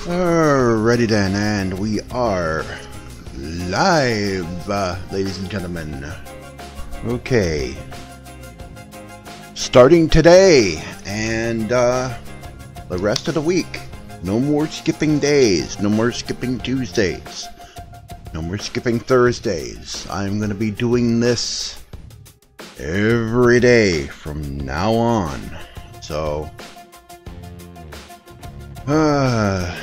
Alrighty then, and we are live, ladies and gentlemen. Okay, starting today and the rest of the week. No more skipping days, no more skipping Tuesdays, no more skipping Thursdays. I'm going to be doing this every day from now on. So, I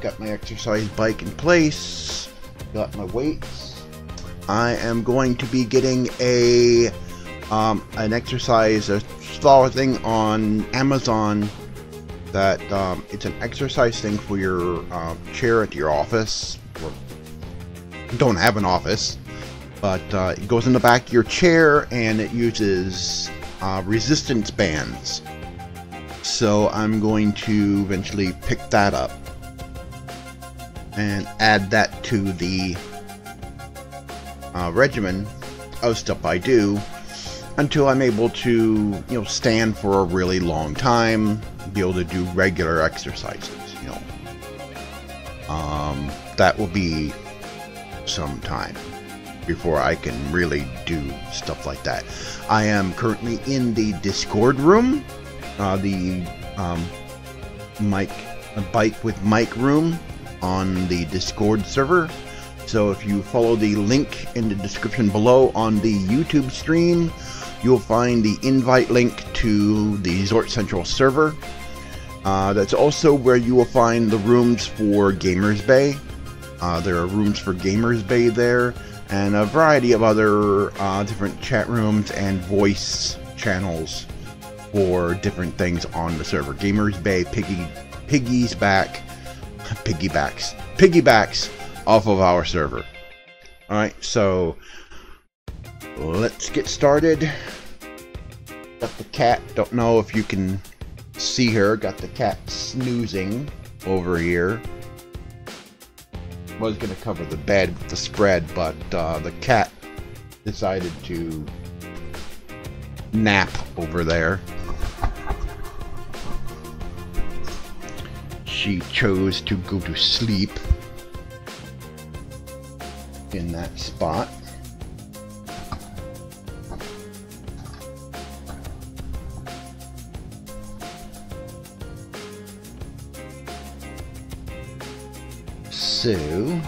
got my exercise bike in place, got my weights. I am going to be getting an exercise, a small thing on Amazon that it's an exercise thing for your chair at your office. Or don't have an office, but it goes in the back of your chair and it uses resistance bands. So I'm going to eventually pick that up and add that to the regimen of stuff I do until I'm able to, stand for a really long time, be able to do regular exercises, that will be some time before I can really do stuff like that. I am currently in the Discord room, the bike with mic room on the Discord server. So if you follow the link in the description below on the YouTube stream, you'll find the invite link to the Zorch Central server. That's also where you will find the rooms for Gamers Bay. There are rooms for Gamers Bay there, and a variety of other different chat rooms and voice channels for different things on the server. Gamers Bay piggybacks off of our server. Alright, so let's get started. Got the cat, don't know if you can see her, got the cat snoozing over here. Was gonna cover the bed with the spread, but the cat decided to nap over there. She chose to go to sleep in that spot. So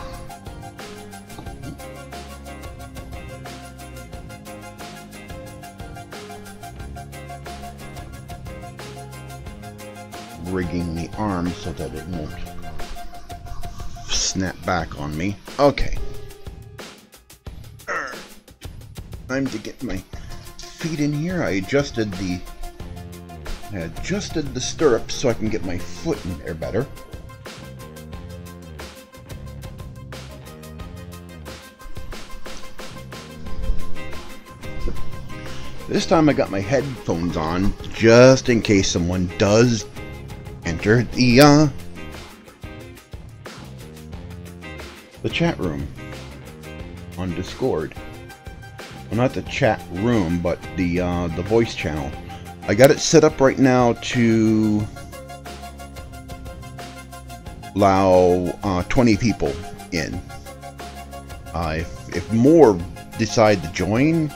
rigging the arm so that it won't snap back on me. Okay. Time to get my feet in here. I adjusted the stirrups so I can get my foot in there better. This time I got my headphones on just in case someone does enter the chat room on Discord. Well, not the chat room, but the voice channel. I got it set up right now to allow 20 people in. If more decide to join,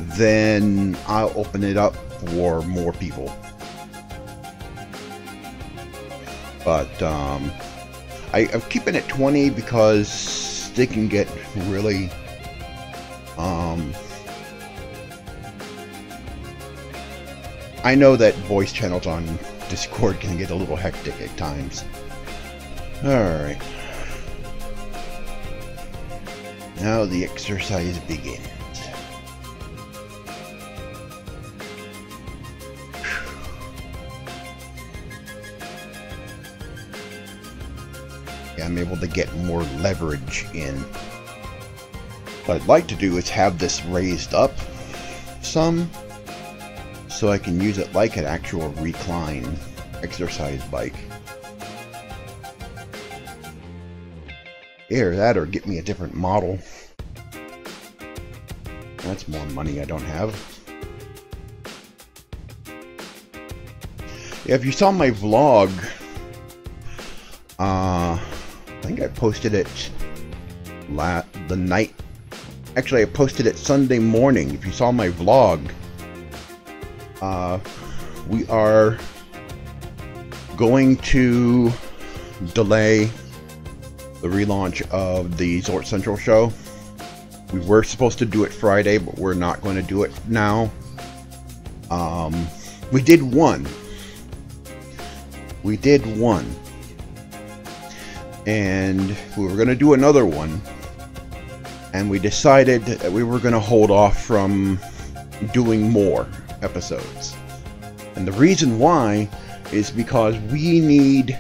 then I'll open it up for more people. But I'm keeping it 20 because they can get really I know that voice channels on Discord can get a little hectic at times. Alright. Now the exercise begins. I'm able to get more leverage in. What I'd like to do is have this raised up some, so I can use it like an actual recline exercise bike. Either that or get me a different model. That's more money I don't have. Yeah, if you saw my vlog, I think I posted it the night. Actually, I posted it Sunday morning. If you saw my vlog, we are going to delay the relaunch of the Zorch Central show. We were supposed to do it Friday, but we're not going to do it now. We did one. And we were going to do another one. And we decided that we were going to hold off from doing more episodes. And the reason why is because we need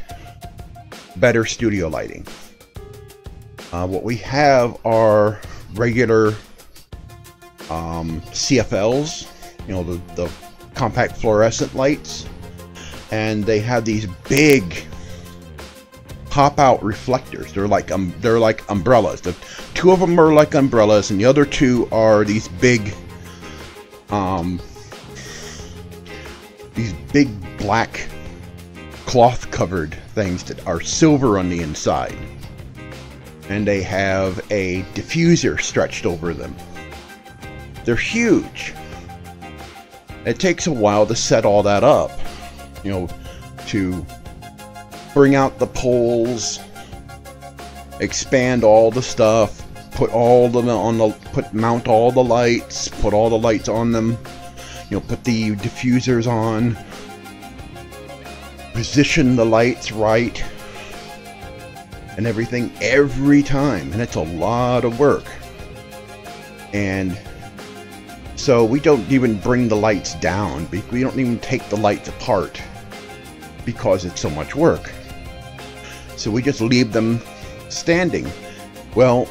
better studio lighting. What we have are regular CFLs, you know, the compact fluorescent lights, and they have these big pop-out reflectors. They're like umbrellas. The two of them are like umbrellas, and the other two are these big black cloth-covered things that are silver on the inside. And they have a diffuser stretched over them. They're huge. It takes a while to set all that up, you know, to bring out the poles, expand all the stuff, mount all the lights, put all the lights on them, you know, put the diffusers on, position the lights right, and everything every time, and it's a lot of work. And so we don't even bring the lights down. We don't even take the lights apart because it's so much work. So we just leave them standing. Well,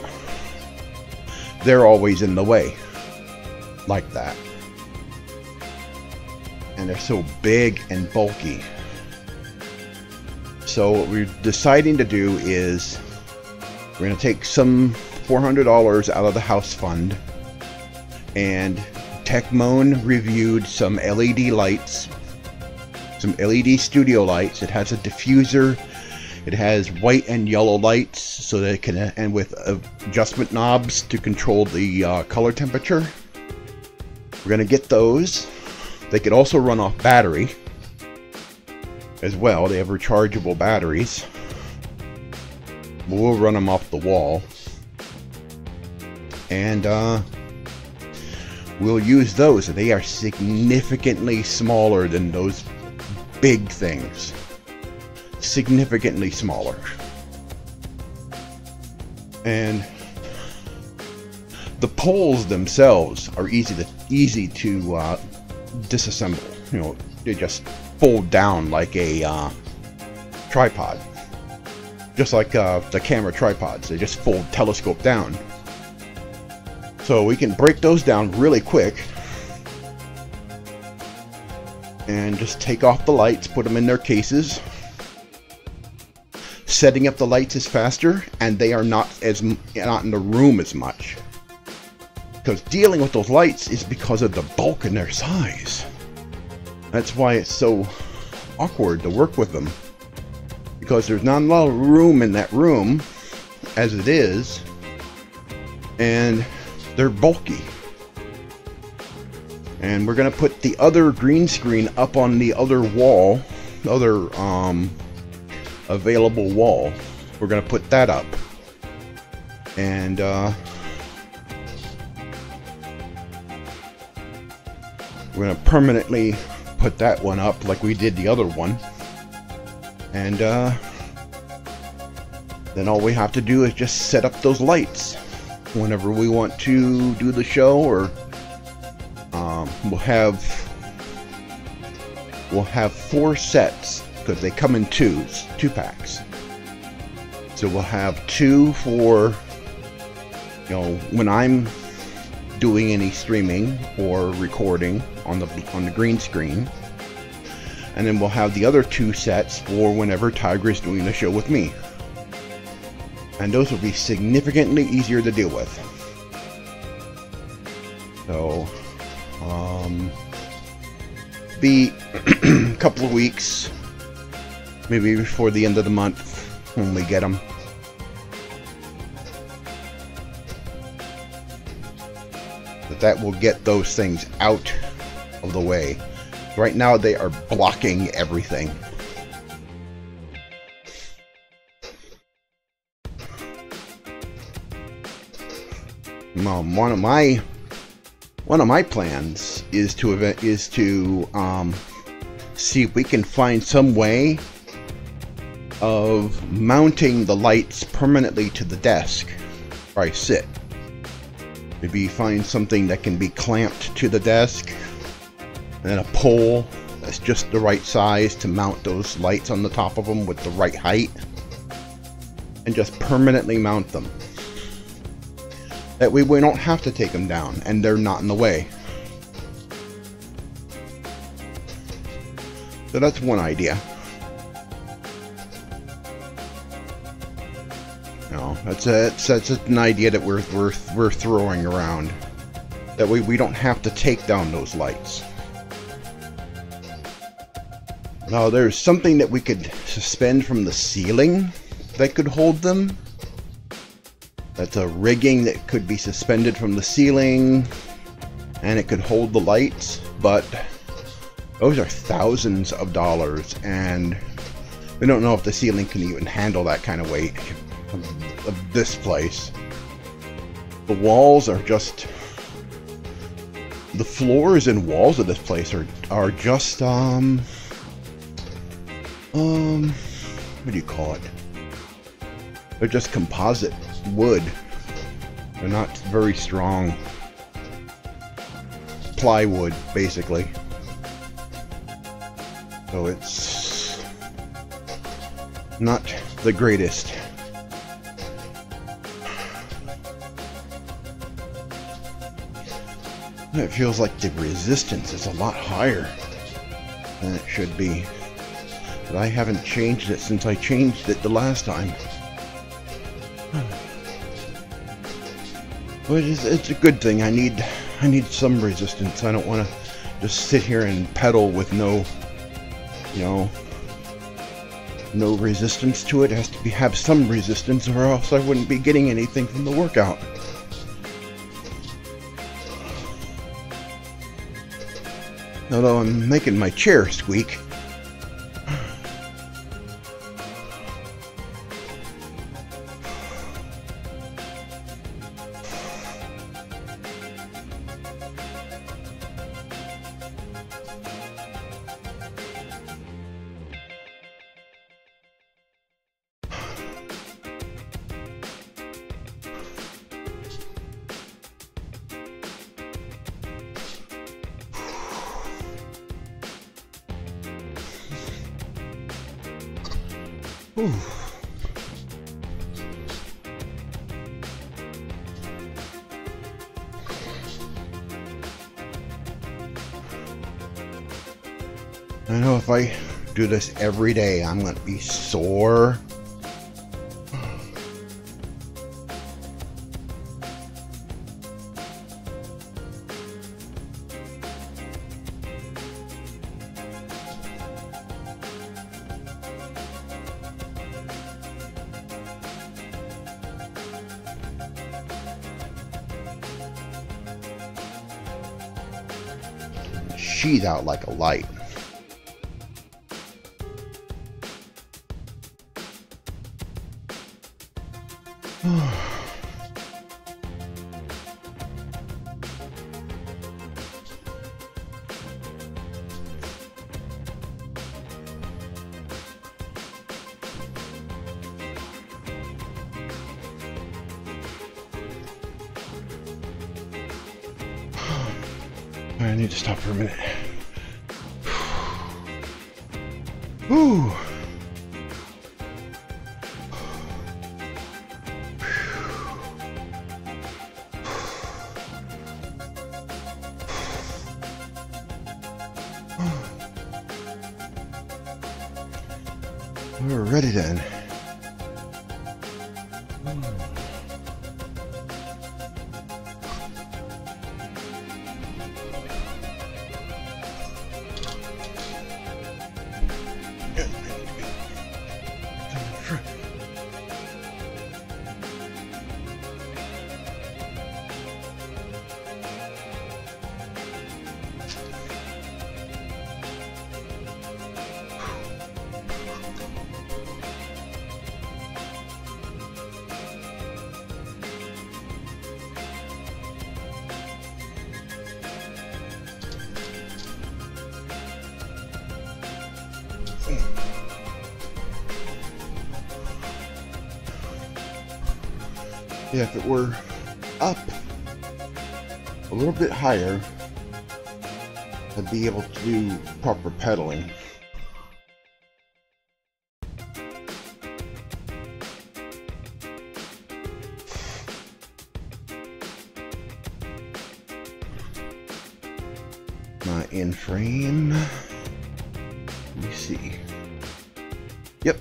they're always in the way, like that. And they're so big and bulky. So what we're deciding to do is we're going to take some $400 out of the house fund, and Techmoan reviewed some LED lights, some LED studio lights. It has a diffuser, it has white and yellow lights, so that it can, and with adjustment knobs to control the color temperature. We're going to get those. They could also run off battery as well. They have rechargeable batteries. We'll run them off the wall, and we'll use those. They are significantly smaller than those big things. Significantly smaller. And the poles themselves are easy to disassemble. You know, they just fold down like a tripod, just like the camera tripods. They just fold, telescope down. So we can break those down really quick and just take off the lights, put them in their cases. Setting up the lights is faster, and they are not in the room as much. Because dealing with those lights is because of the bulk in their size. That's why it's so awkward to work with them. Because there's not a lot of room in that room as it is, and they're bulky. And we're going to put the other green screen up on the other wall, the other available wall. We're going to put that up. And we're going to permanently put that one up like we did the other one. And then all we have to do is just set up those lights whenever we want to do the show, or we'll have 4 sets, because they come in two packs. So we'll have two for, you know, when I'm doing any streaming or recording on the green screen, and then we'll have the other two sets for whenever Tygra is doing the show with me. And those will be significantly easier to deal with. So, be a couple of weeks, maybe before the end of the month when we get them. But that will get those things out of the way. Right now they are blocking everything. One of my plans is to see if we can find some way of mounting the lights permanently to the desk where I sit. Maybe find something that can be clamped to the desk, and then a pole that's just the right size to mount those lights on the top of them with the right height, and just permanently mount them. That way we don't have to take them down and they're not in the way. So that's one idea. No, that's an idea that we're throwing around. That way we don't have to take down those lights. Now there's something that we could suspend from the ceiling that could hold them. That's a rigging that could be suspended from the ceiling, and it could hold the lights, but those are thousands of dollars, and we don't know if the ceiling can even handle that kind of weight of this place. The walls are just, the floors and walls of this place are just what do you call it? They're just composite wood. They're not very strong. Plywood, basically. So it's not the greatest. It feels like the resistance is a lot higher than it should be. But I haven't changed it since I changed it the last time. But it's a good thing. I need some resistance. I don't want to just sit here and pedal with no, you know, no resistance to it. It has to have some resistance, or else I wouldn't be getting anything from the workout. Although I'm making my chair squeak. Whew. I know if I do this every day, I'm going to be sore. She's out like a light. I need to stop for a minute. Whew. We're ready then. Yeah, if it were up a little bit higher, I'd be able to do proper pedaling. Not in frame. Let me see. Yep.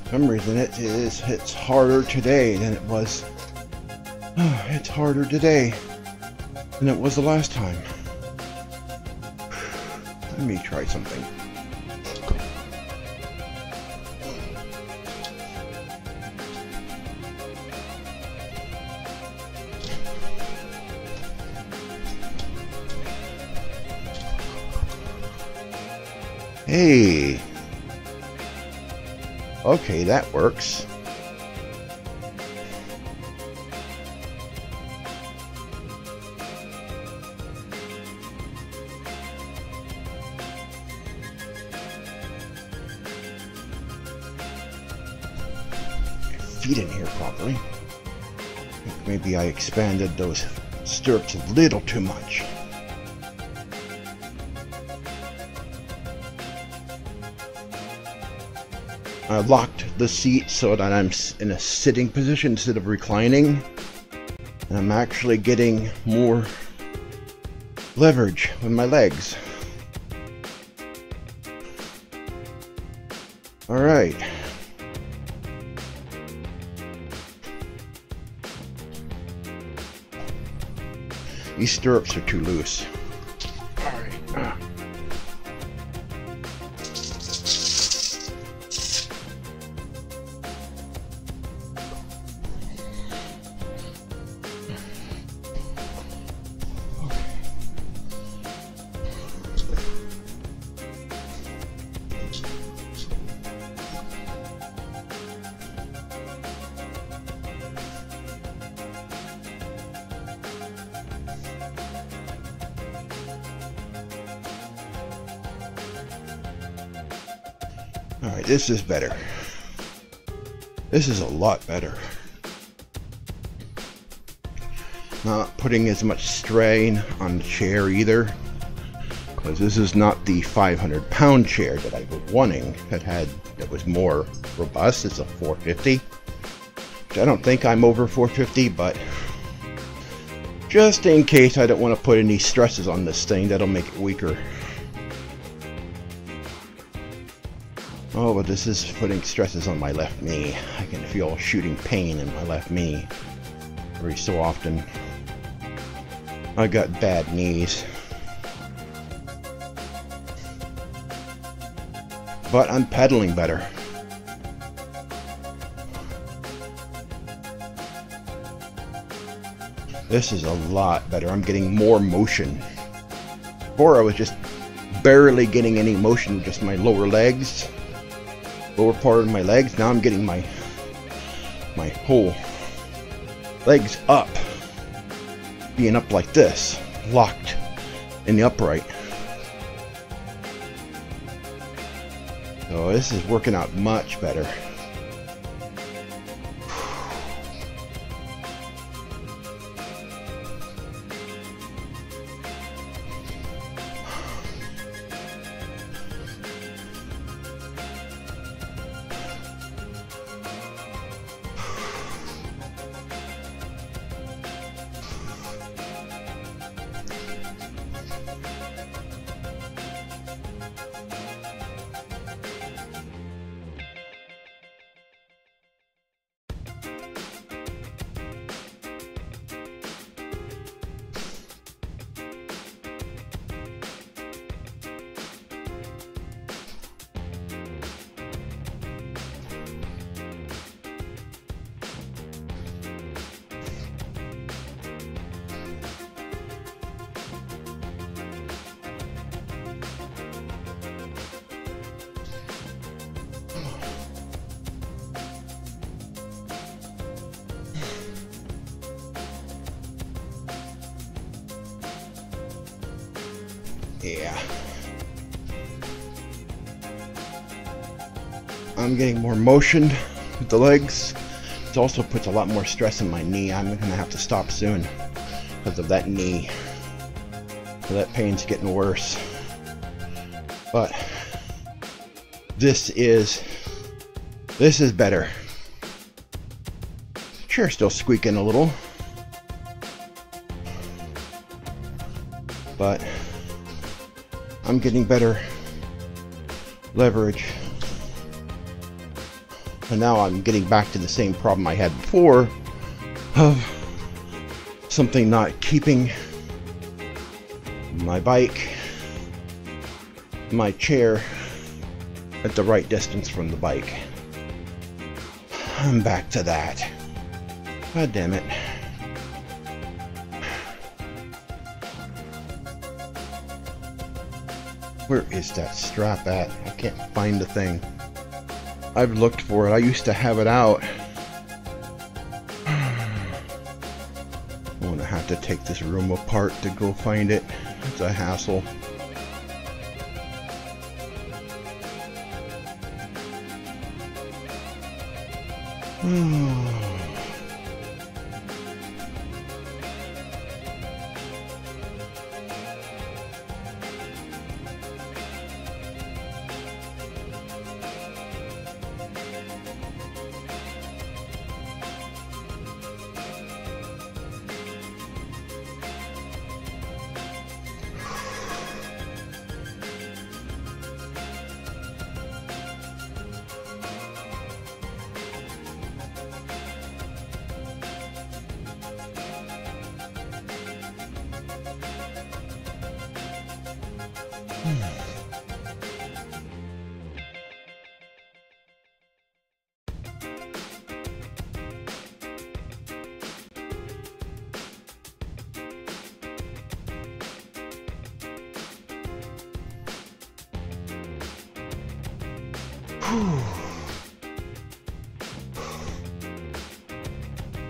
For some reason it's harder today than it was. It's harder today than it was the last time. Let me try something. Hey. Okay, that works. Feet in here properly. Maybe I expanded those stirrups a little too much. I locked the seat so that I'm in a sitting position instead of reclining, and I'm actually getting more leverage with my legs. All right. These stirrups are too loose. All right. Alright, this is better. This is a lot better. Not putting as much strain on the chair either, because this is not the 500-pound chair that I was wanting that was more robust. It's a 450, which I don't think I'm over 450, but Just in case I don't want to put any stresses on this thing, that'll make it weaker. Oh, but this is putting stresses on my left knee. I can feel shooting pain in my left knee every so often. I got bad knees. But I'm pedaling better. This is a lot better. I'm getting more motion. Before I was just barely getting any motion with just my lower legs. Lower part of my legs. Now I'm getting my whole legs up. Being up like this. Locked in the upright. So this is working out much better. Yeah. I'm getting more motion with the legs. It also puts a lot more stress on my knee. I'm gonna have to stop soon because of that knee. So that pain's getting worse. But this is better. Chair's still squeaking a little. But I'm getting better leverage. And now I'm getting back to the same problem I had before of something not keeping my bike, my chair at the right distance from the bike. I'm back to that. God damn it. Where is that strap at? I can't find the thing. I've looked for it. I used to have it out. I'm gonna have to take this room apart to go find it. It's a hassle.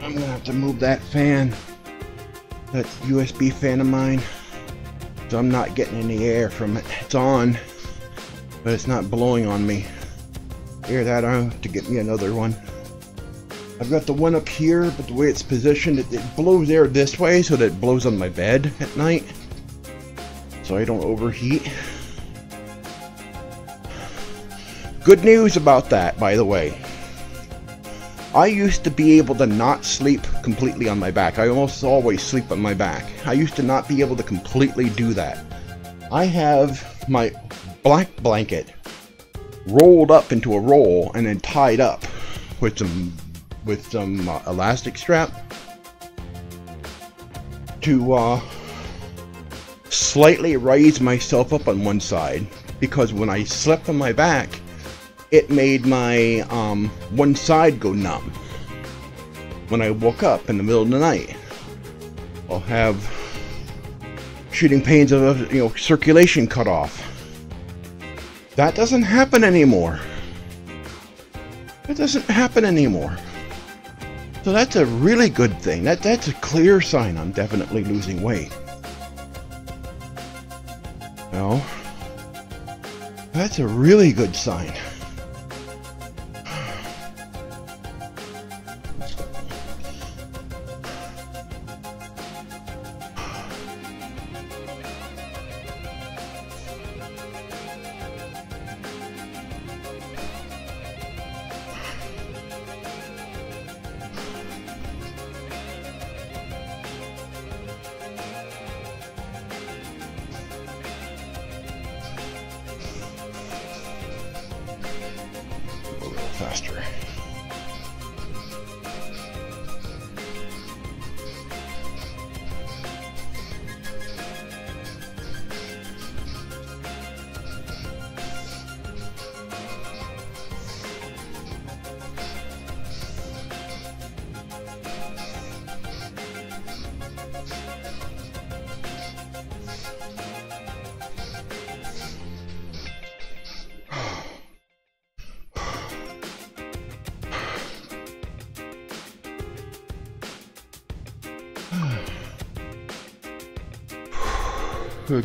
I'm gonna have to move that fan, that USB fan of mine, so I'm not getting any air from it. It's on, but it's not blowing on me. Hear that? I have to get me another one. I've got the one up here, but the way it's positioned, it blows air this way so that it blows on my bed at night, so I don't overheat. Good news about that, by the way. I used to be able to not sleep completely on my back. I almost always sleep on my back. I used to not be able to completely do that. I have my black blanket rolled up into a roll and then tied up with some elastic strap to slightly raise myself up on one side, because when I slept on my back, it made my one side go numb. When I woke up in the middle of the night, I'll have shooting pains of, you know, circulation cut off. That doesn't happen anymore. It doesn't happen anymore. So that's a really good thing. That's a clear sign I'm definitely losing weight. You know, that's a really good sign. Faster.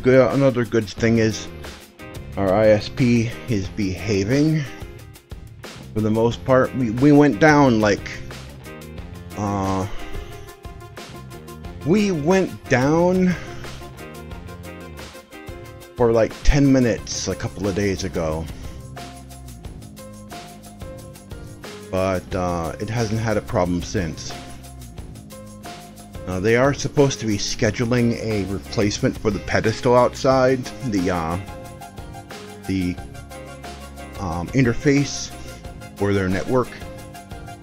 Another good thing is our ISP is behaving for the most part. We went down like we went down for like 10 minutes a couple of days ago, but it hasn't had a problem since. They are supposed to be scheduling a replacement for the pedestal outside, the interface for their network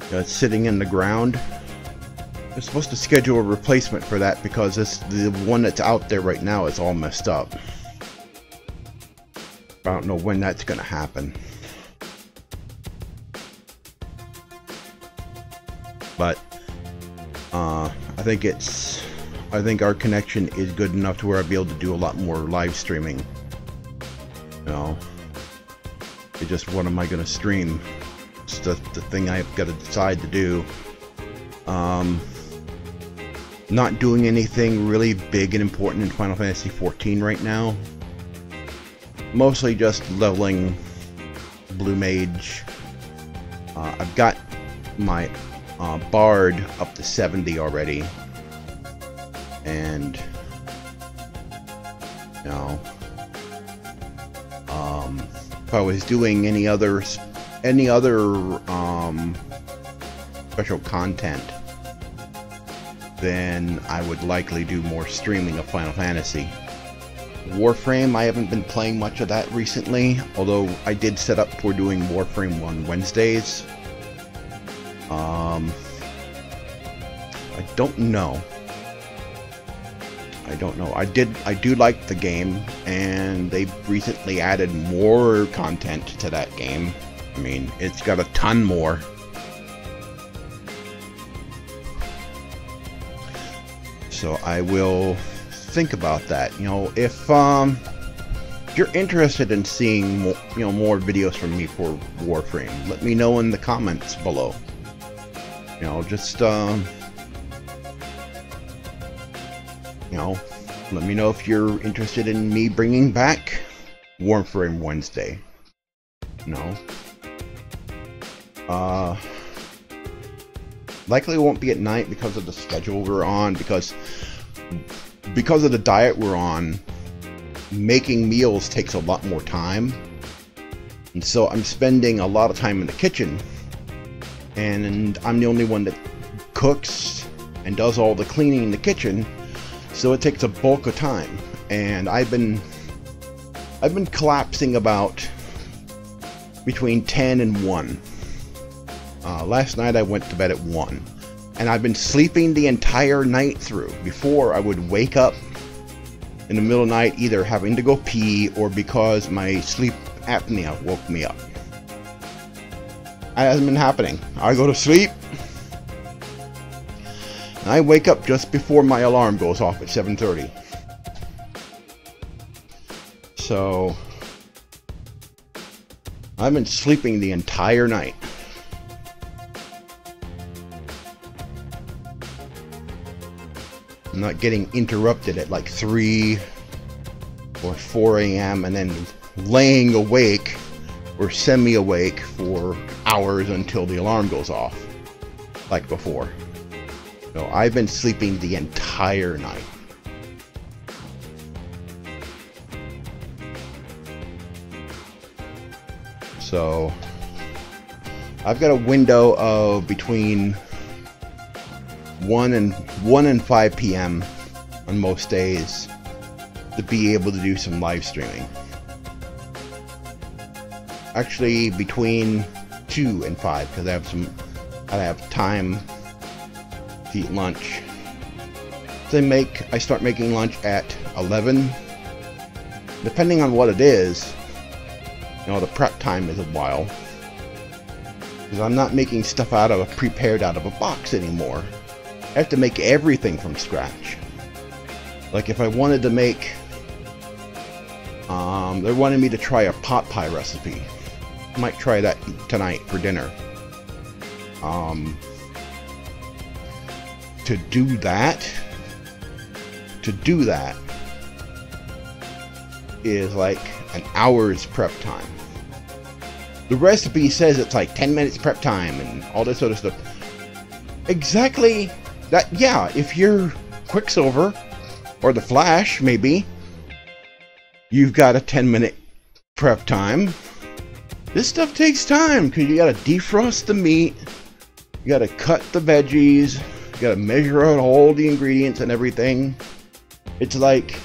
that's sitting in the ground. They're supposed to schedule a replacement for that because the one that's out there right now is all messed up. I don't know when that's going to happen. But I think our connection is good enough to where I'll be able to do a lot more live streaming. You know, it's just, what am I going to stream? It's the thing I've got to decide to do. Not doing anything really big and important in Final Fantasy XIV right now. Mostly just leveling Blue Mage. I've got my Bard up to 70 already, and you know, if I was doing any other special content, then I would likely do more streaming of Final Fantasy. Warframe, I haven't been playing much of that recently, although I did set up for doing Warframe on Wednesdays. I don't know. I do like the game, and they've recently added more content to that game. I mean, it's got a ton more. So I will think about that. You know, if you're interested in seeing more, you know, more videos from me for Warframe, let me know in the comments below. You know, just you know, let me know if you're interested in me bringing back Warframe Wednesday. You know, likely it won't be at night because of the schedule we're on, because of the diet we're on. Making meals takes a lot more time, and so I'm spending a lot of time in the kitchen, and I'm the only one that cooks and does all the cleaning in the kitchen, so it takes a bulk of time. And I've been collapsing about between 10 and 1. Last night I went to bed at 1, and I've been sleeping the entire night through. Before, I would wake up in the middle of the night, either having to go pee or because my sleep apnea woke me up. That hasn't been happening. I go to sleep, and I wake up just before my alarm goes off at 7:30. So I've been sleeping the entire night. I'm not getting interrupted at like 3 or 4 a.m. and then laying awake or semi-awake for hours until the alarm goes off, like before. No, I've been sleeping the entire night. So I've got a window of between 1 and 5 p.m. on most days to be able to do some live streaming. Actually, between 2 and 5, because I have time to eat lunch. So I start making lunch at 11. Depending on what it is, you know, the prep time is a while, because I'm not making stuff prepared out of a box anymore. I have to make everything from scratch. Like if I wanted to make, they wanted me to try a pot pie recipe. I might try that tonight for dinner. To do that is like an hour's prep time. The recipe says it's like 10 minutes prep time and all this other stuff. Exactly that. Yeah, if you're Quicksilver or the Flash, maybe you've got a 10-minute prep time. This stuff takes time because you gotta defrost the meat, you gotta cut the veggies, you gotta measure out all the ingredients and everything. It's like,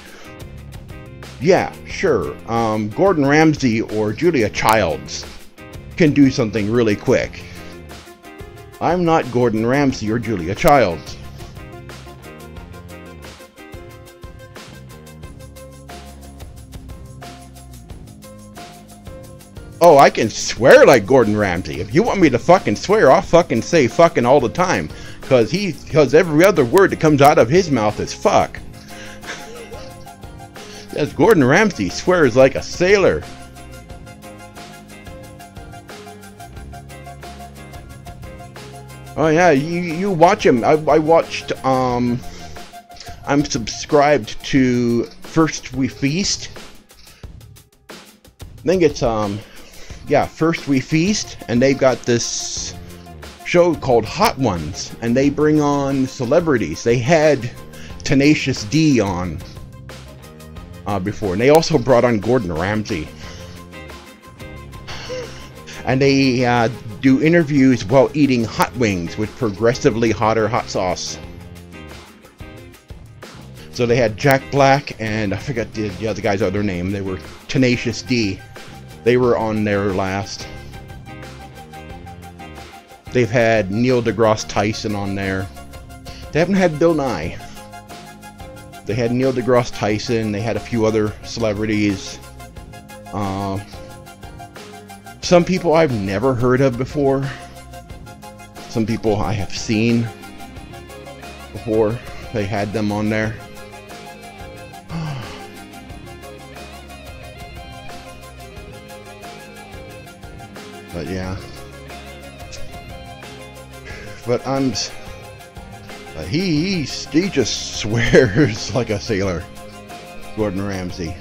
yeah, sure, Gordon Ramsay or Julia Childs can do something really quick. I'm not Gordon Ramsay or Julia Childs. Oh, I can swear like Gordon Ramsay. If you want me to fucking swear, I'll fucking say fucking all the time. Because every other word that comes out of his mouth is fuck. Yes, Gordon Ramsay swears like a sailor. Oh yeah, you watch him. I watched, I'm subscribed to First We Feast. I think it's, yeah, First We Feast, and they've got this show called Hot Ones, and they bring on celebrities. They had Tenacious D on before, and they also brought on Gordon Ramsay. And they do interviews while eating hot wings with progressively hotter hot sauce. So they had Jack Black and I forget the other guy's other name. They were Tenacious D. They were on there last. They've had Neil deGrasse Tyson on there. They haven't had Bill Nye. They had Neil deGrasse Tyson. They had a few other celebrities. Some people I've never heard of before. Some people I have seen before. They had them on there. But yeah. But he just swears like a sailor. Gordon Ramsay.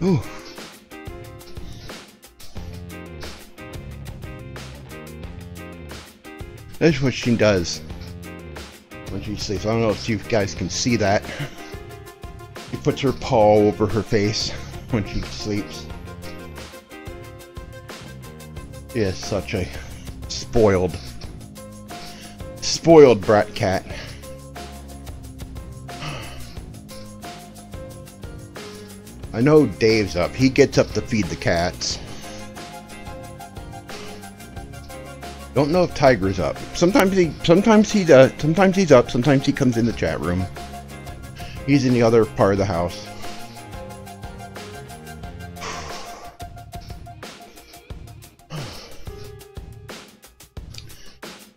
Ooh. That's what she does when she sleeps. I don't know if you guys can see that. She puts her paw over her face when she sleeps. She is such a spoiled brat cat. I know Dave's up. He gets up to feed the cats. Don't know if Tygra's up. Sometimes he's up. Sometimes he comes in the chat room. He's in the other part of the house.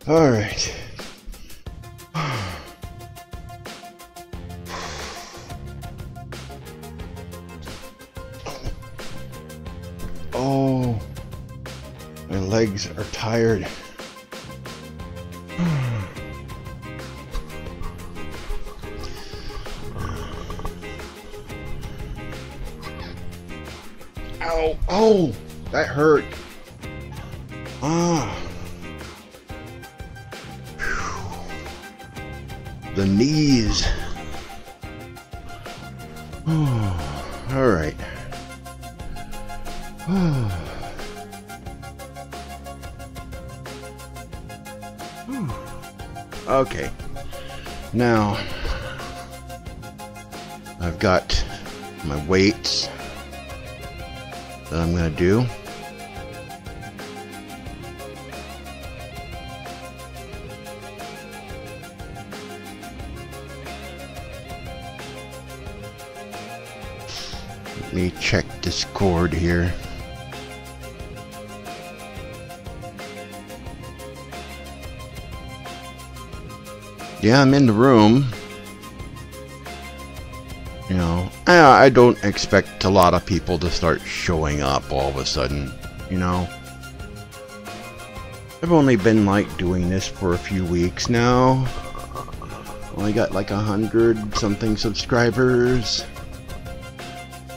All right. Oh, my legs are tired. Ow! Oh, that hurt. Ah. The knees. Oh, all right. Okay. Now I've got my weights that I'm gonna do. Let me check Discord here. Yeah, I'm in the room. You know, I don't expect a lot of people to start showing up all of a sudden, you know. I've only been like doing this for a few weeks now. Only got like 100 something subscribers.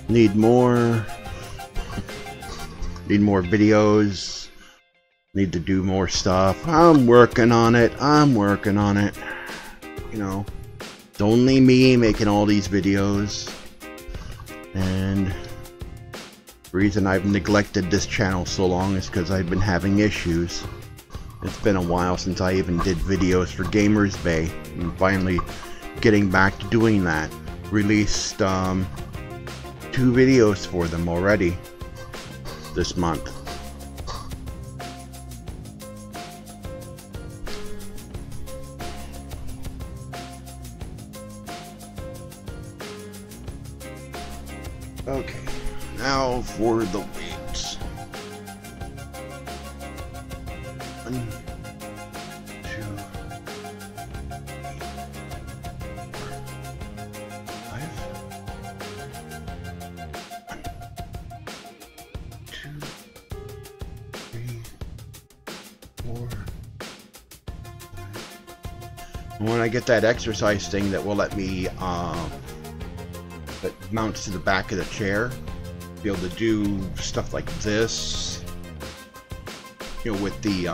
Need more. Need more videos. Need to do more stuff. I'm working on it. You know, it's only me making all these videos, and the reason I've neglected this channel so long is because I've been having issues. It's been a while since I even did videos for Gamers Bay, and finally getting back to doing that. Released 2 videos for them already this month. Okay, now for the weights. 1, 2, 5. 1, 2, 3, 4, 5. When I get that exercise thing that will let me that mounts to the back of the chair, be able to do stuff like this, you know, with the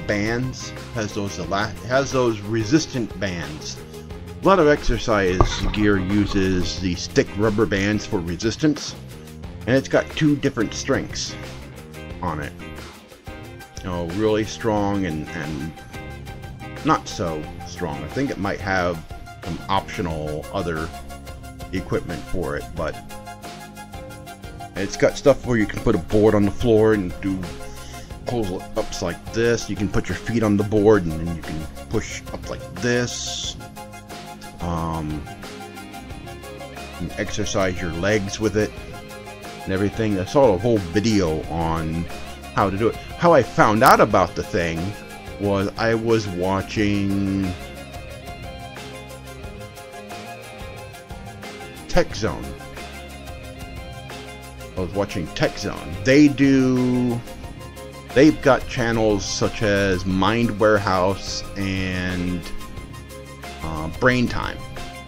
bands. Has those resistant bands. A lot of exercise gear uses the stick rubber bands for resistance, and it's got 2 different strengths on it. You know, really strong and not so strong. I think it might have some optional other equipment for it, but it's got stuff where you can put a board on the floor and do pull-ups like this. You can put your feet on the board and then you can push up like this. And exercise your legs with it and everything. I saw a whole video on how to do it. How I found out about the thing was I was watching Tech Zone. I was watching Tech Zone. They've got channels such as Mind Warehouse and Brain Time.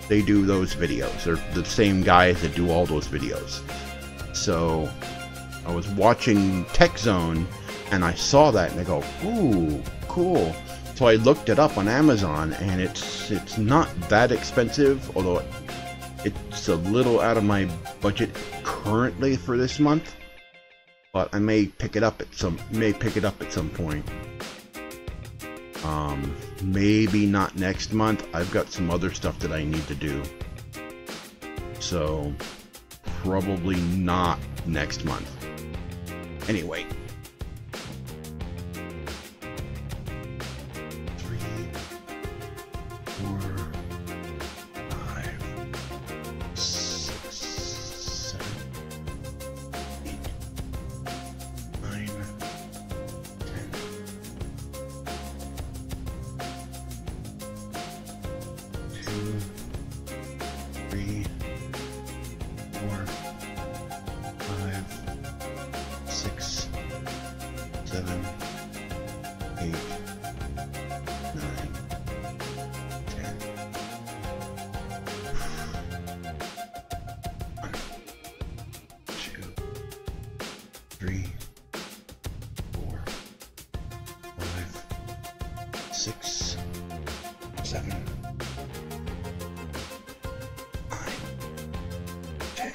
they do those videos. They're the same guys that do all those videos. So I was watching Tech Zone and I saw that and I go, ooh, cool. So I looked it up on Amazon, and it's not that expensive, although it's a little out of my budget currently for this month. But I may pick it up at some point. Maybe not next month. I've got some other stuff that I need to do. So probably not next month. Anyway. 3, 4, 5, 6, 7, 8, 9, 10. 2, 3, 4, 5, 6, 7, 8, 9, 10. 1, 2, 3, 4, 5, 6, 7, 9, 10.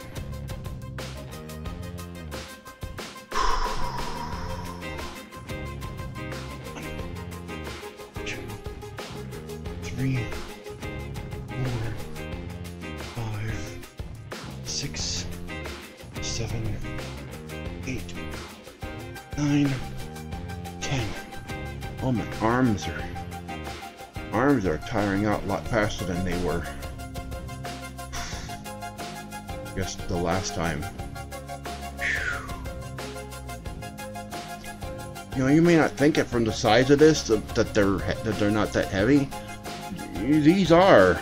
3, 4, 5, 6, 7, 8, 9, 10. Oh, my arms are tiring out a lot faster than they were just the last time. You know, you may not think it from the size of this that they're not that heavy. These are.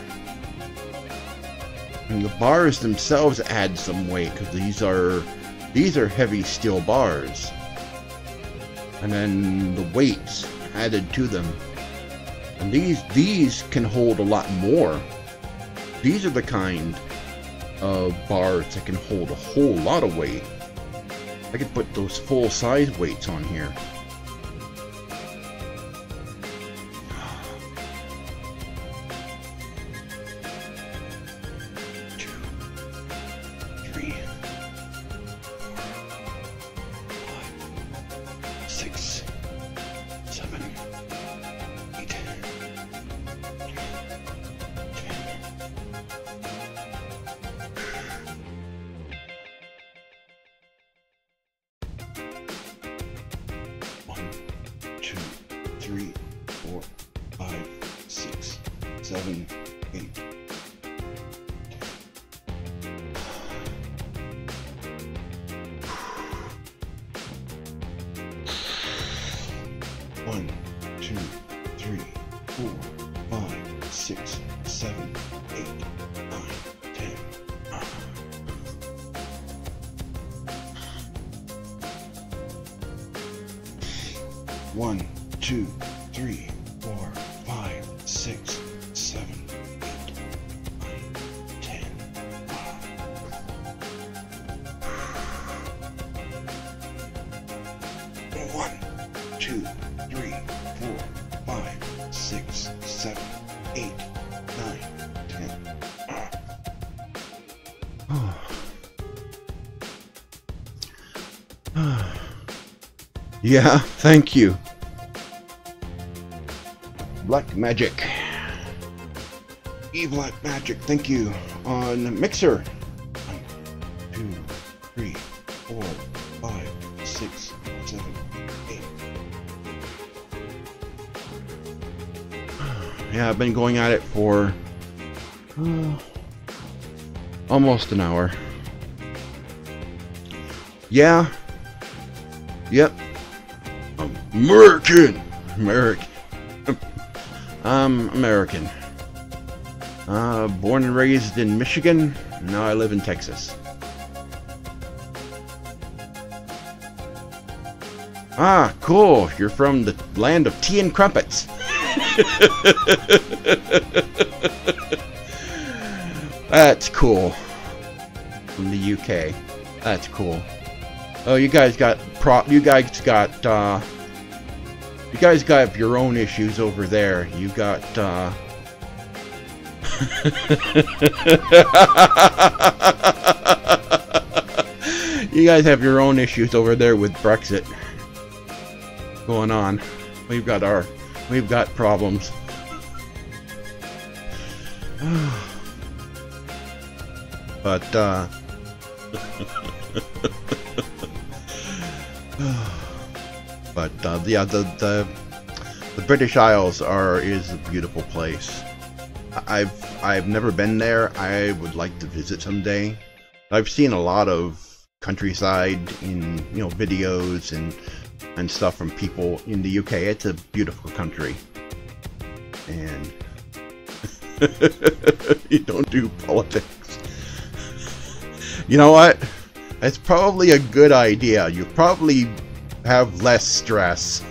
And the bars themselves add some weight, because these are heavy steel bars. And then the weights added to them. And these can hold a lot more. These are the kind of bars that can hold a whole lot of weight. I could put those full size weights on here. 2, 3, 4, 5, 6, 7, 8, 10. 1, 2, 3, 4, 5, 6, 7, 8. 1, 2, 3, 4, 5, 6, 7, 8, 9, 10. 1, 2, 3, 4, 5, 6, 7, 8, 9, 10. 1, 2, 3, 4, 5, 6, 7, 8, 9, 10. Yeah, thank you. Black Magic. Black Magic, thank you. On Mixer. 1, 2, 3, 4, 5, 6, 7, 8. Yeah, I've been going at it for almost an hour. Yeah. Yep. American. American. Born and raised in Michigan. Now I live in Texas. Ah, cool. You're from the land of tea and crumpets. That's cool. From the UK. That's cool. Oh, you guys got your own issues over there. You got you guys have your own issues over there with Brexit going on. We've got problems. But yeah, the British Isles is a beautiful place. I've never been there. I would like to visit someday. I've seen a lot of countryside in videos and stuff from people in the UK. It's a beautiful country. And you don't do politics. You know what? That's probably a good idea. You probably have less stress.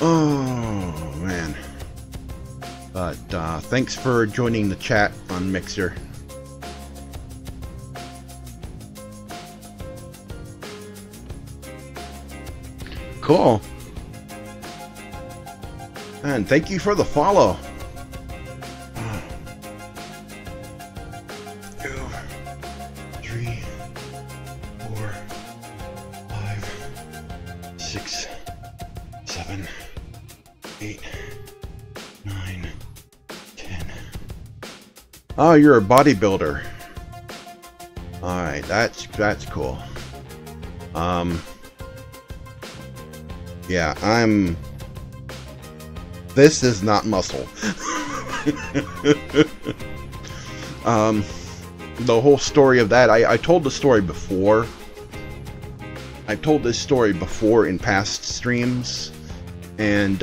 Oh man. But thanks for joining the chat on Mixer. Cool. And thank you for the follow. 2, 3, 4, 5, 6, 7, 8, 9, 10. Oh, you're a bodybuilder. Alright, that's cool. Yeah, this is not muscle. The whole story of that, I told the story before. I've told this story before in past streams, and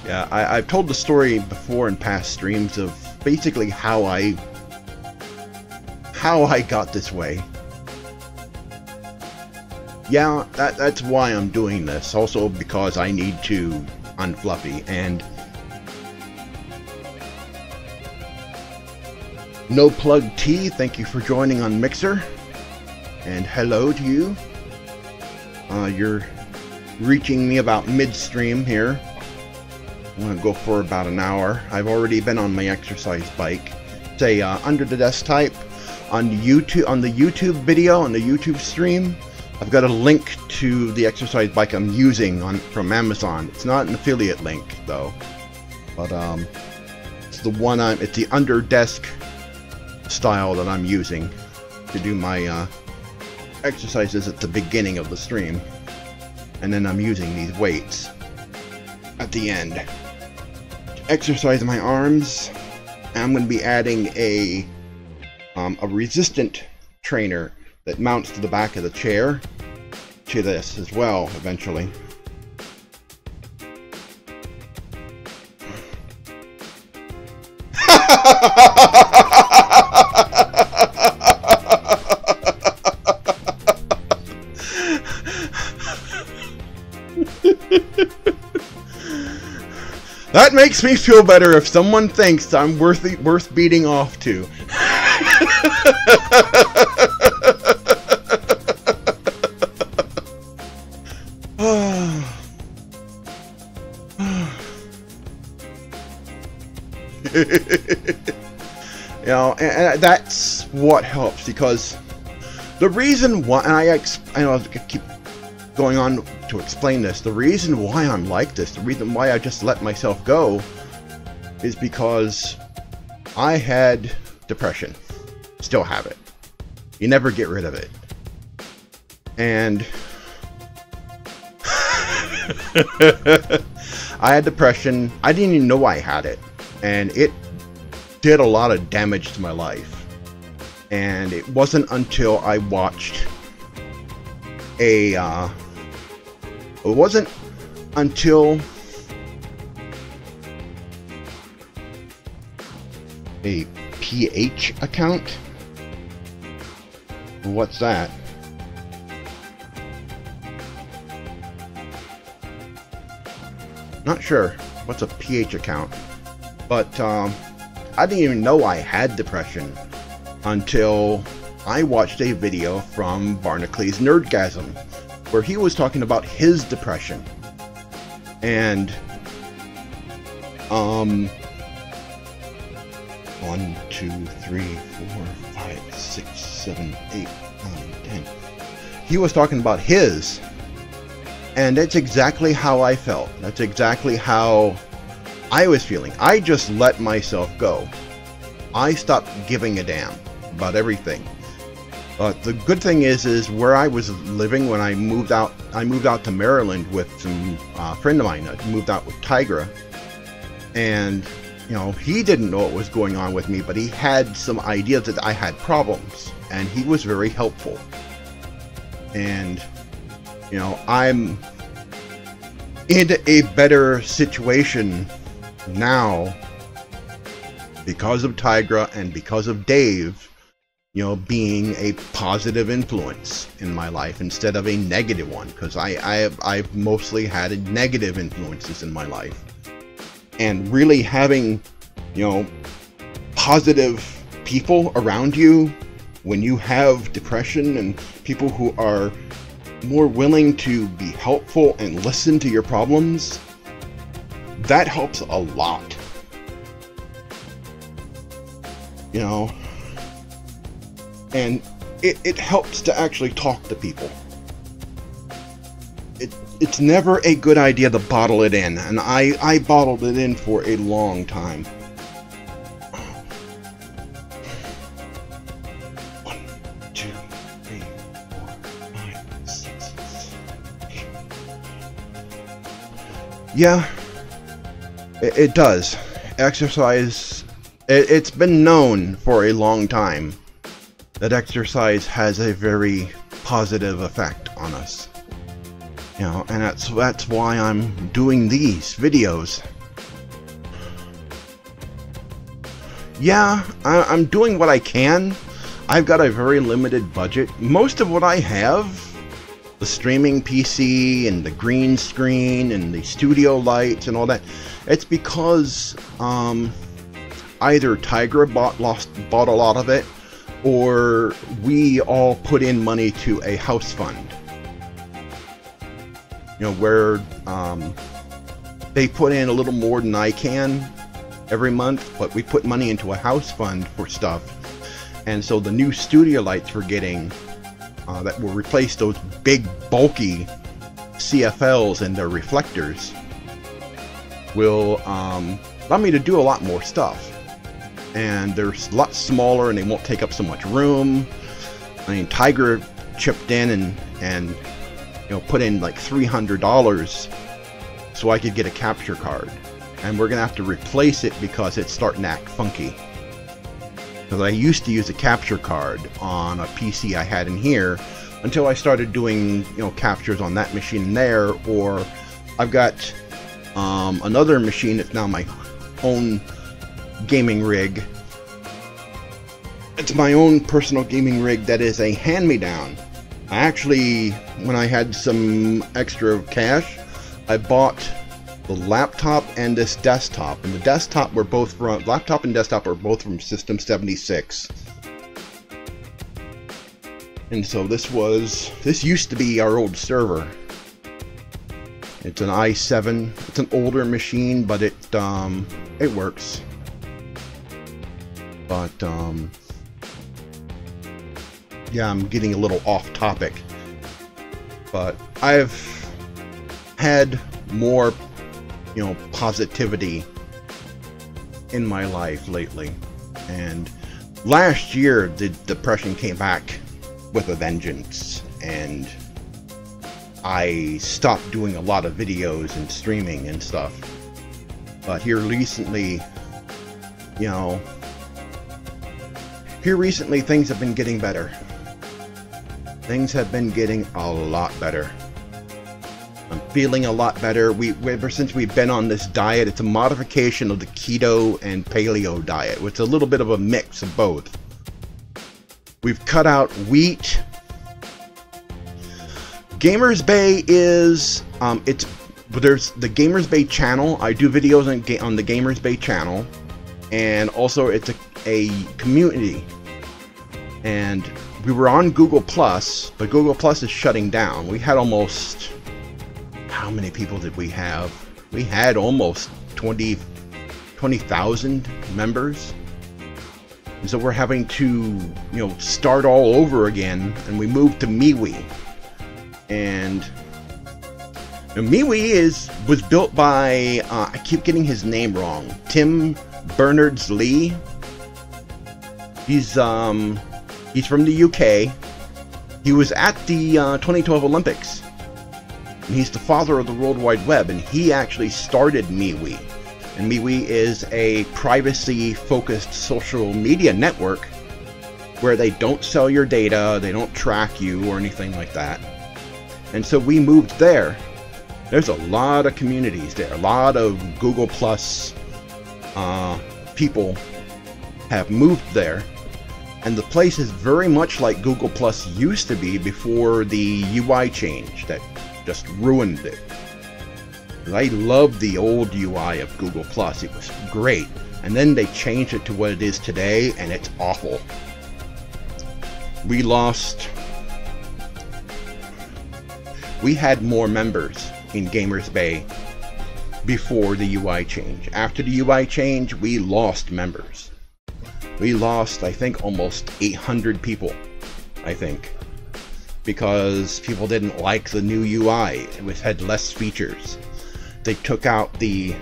yeah, I've told the story before in past streams of basically how I got this way. Yeah, that's why I'm doing this. Also because I need to unfluffy. And No Plug T, thank you for joining on Mixer. And hello to you. You're reaching me about midstream here. I'm gonna go for about an hour. I've already been on my exercise bike. Say under the desk type on YouTube, on the YouTube video, on the YouTube stream. I've got a link to the exercise bike I'm using from Amazon. It's not an affiliate link though, but it's the one it's the under desk style that I'm using to do my exercises at the beginning of the stream, and then I'm using these weights at the end to exercise my arms. And I'm going to be adding a resistant trainer that mounts to the back of the chair to this as well eventually. That makes me feel better if someone thinks I'm worth beating off to. You know, and that's what helps, because the reason why, and I know I keep going on to explain this, the reason why I'm like this, the reason why I just let myself go, is because I had depression. Still have it. You never get rid of it. And I had depression. I didn't even know I had it. And it did a lot of damage to my life. And it wasn't until I watched it wasn't until a PH account What's that? Not sure. What's a pH account? But I didn't even know I had depression until I watched a video from Barnacle Nerdgasm where he was talking about his depression. And 1, 2, 3, 4, 5, 6, 7, 8, 9, 10. He was talking about his, and that's exactly how I felt. That's exactly how I was feeling. I just let myself go. I stopped giving a damn about everything. But the good thing is where I was living when I moved out to Maryland with some friend of mine. I moved out with Tygra, and you know, he didn't know what was going on with me, but he had some ideas that I had problems, and he was very helpful. And you know, I'm in a better situation now because of Tygra and because of Dave, you know, being a positive influence in my life instead of a negative one, because I've mostly had negative influences in my life. And really having, you know, positive people around you when you have depression, and people who are more willing to be helpful and listen to your problems, that helps a lot. You know, and it helps to actually talk to people. It's never a good idea to bottle it in, and I bottled it in for a long time. 1, 2, 3, 4, 5, 6, 8. Yeah, it does. Exercise, it's been known for a long time that exercise has a very positive effect on us. You know, and that's why I'm doing these videos. Yeah, I'm doing what I can. I've got a very limited budget. Most of what I have, the streaming PC and the green screen and the studio lights and all that, it's because either Tygra bought a lot of it, or we all put in money to a house fund. You know, where they put in a little more than I can every month, but we put money into a house fund for stuff. And so the new studio lights we're getting that will replace those big bulky CFLs and their reflectors will allow me to do a lot more stuff. And they're a lot smaller, and they won't take up so much room. I mean, Tygra chipped in and you know, put in like $300 so I could get a capture card, and we're gonna have to replace it because it's starting to act funky. Because I used to use a capture card on a PC I had in here until I started doing, you know, captures on that machine there, or I've got another machine that's now my own gaming rig. It's my own personal gaming rig that is a hand-me-down. I actually, when I had some extra cash, I bought the laptop and this desktop. And the desktop were both from, laptop and desktop are both from System 76. And so this used to be our old server. It's an i7. It's an older machine, but it works. But yeah, I'm getting a little off topic, but I've had more, you know, positivity in my life lately. And last year, the depression came back with a vengeance, and I stopped doing a lot of videos and streaming and stuff. But here recently, you know, things have been getting better. Things have been getting a lot better. I'm feeling a lot better. Ever since we've been on this diet, it's a modification of the keto and paleo diet. It's a little bit of a mix of both. We've cut out wheat. Gamers Bay is there's the Gamers Bay channel. I do videos on the Gamers Bay channel, and also it's a community. And we were on Google Plus, but Google Plus is shutting down. We had almost, how many people did we have? We had almost 20,000 members. And so we're having to, start all over again, and we moved to MeWe. And MeWe was built by, I keep getting his name wrong, Tim Berners-Lee. He's from the UK. He was at the 2012 Olympics. And he's the father of the World Wide Web, and he actually started MeWe. And MeWe is a privacy-focused social media network where they don't sell your data, they don't track you or anything like that. And so we moved there. There's a lot of communities there. A lot of Google Plus people have moved there. And the place is very much like Google Plus used to be before the UI change that just ruined it. I loved the old UI of Google Plus. It was great. And then they changed it to what it is today, and it's awful. We had more members in Gamers Bay before the UI change. After the UI change, we lost members. We lost, I think, almost 800 people, I think, because people didn't like the new UI. It had less features. They took out the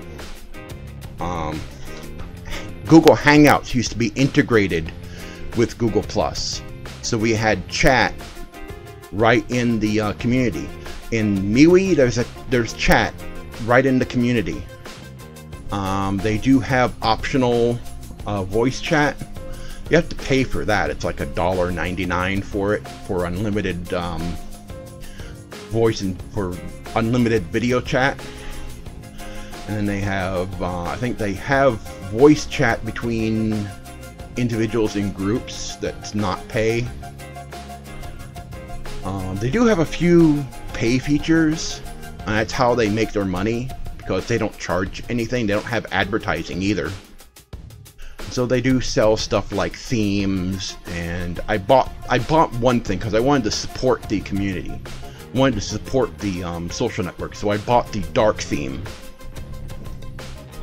Google Hangouts used to be integrated with Google Plus, so we had chat right in the community. In MeWe, there's chat right in the community. They do have optional voice chat. You have to pay for that. It's like $1.99 for it, for unlimited voice and for unlimited video chat. And then they have, I think they have voice chat between individuals in groups that's not pay. They do have a few pay features, and that's how they make their money, because they don't charge anything. They don't have advertising either. So they do sell stuff like themes, and I bought one thing because I wanted to support the community. I wanted to support the social network, so I bought the dark theme.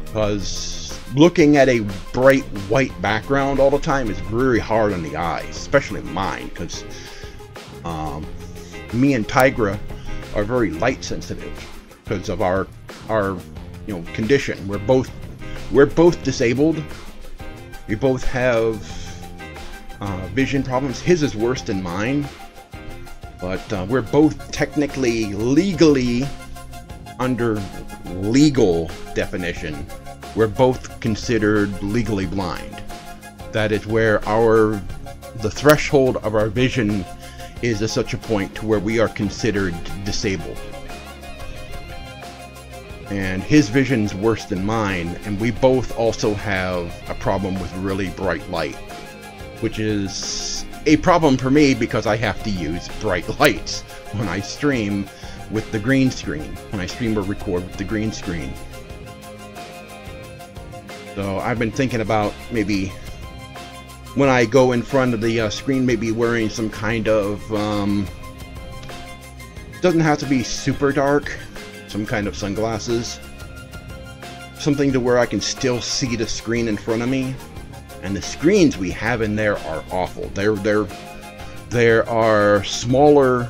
Because looking at a bright white background all the time is very hard on the eyes, especially mine, because me and Tygra are very light sensitive because of our condition. We're both disabled. We both have vision problems. His is worse than mine, but we're both technically, legally, under legal definition, we're both considered legally blind. That is where the threshold of our vision is at such a point to where we are considered disabled. And his vision's worse than mine, and we both also have a problem with really bright light, which is a problem for me because I have to use bright lights when I stream with the green screen, when I stream or record with the green screen. So I've been thinking about maybe when I go in front of the screen, maybe wearing some kind of, doesn't have to be super dark, some kind of sunglasses, something to where I can still see the screen in front of me. And the screens we have in there are awful. There are smaller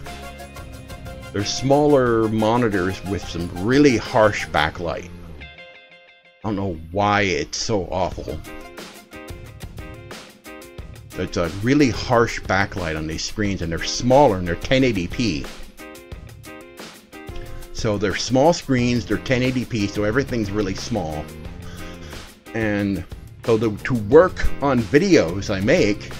monitors with some really harsh backlight. I don't know why it's so awful. It's a really harsh backlight on these screens, and they're smaller, and they're 1080p. So they're small screens, they're 1080p, so everything's really small. And so to work on videos I make,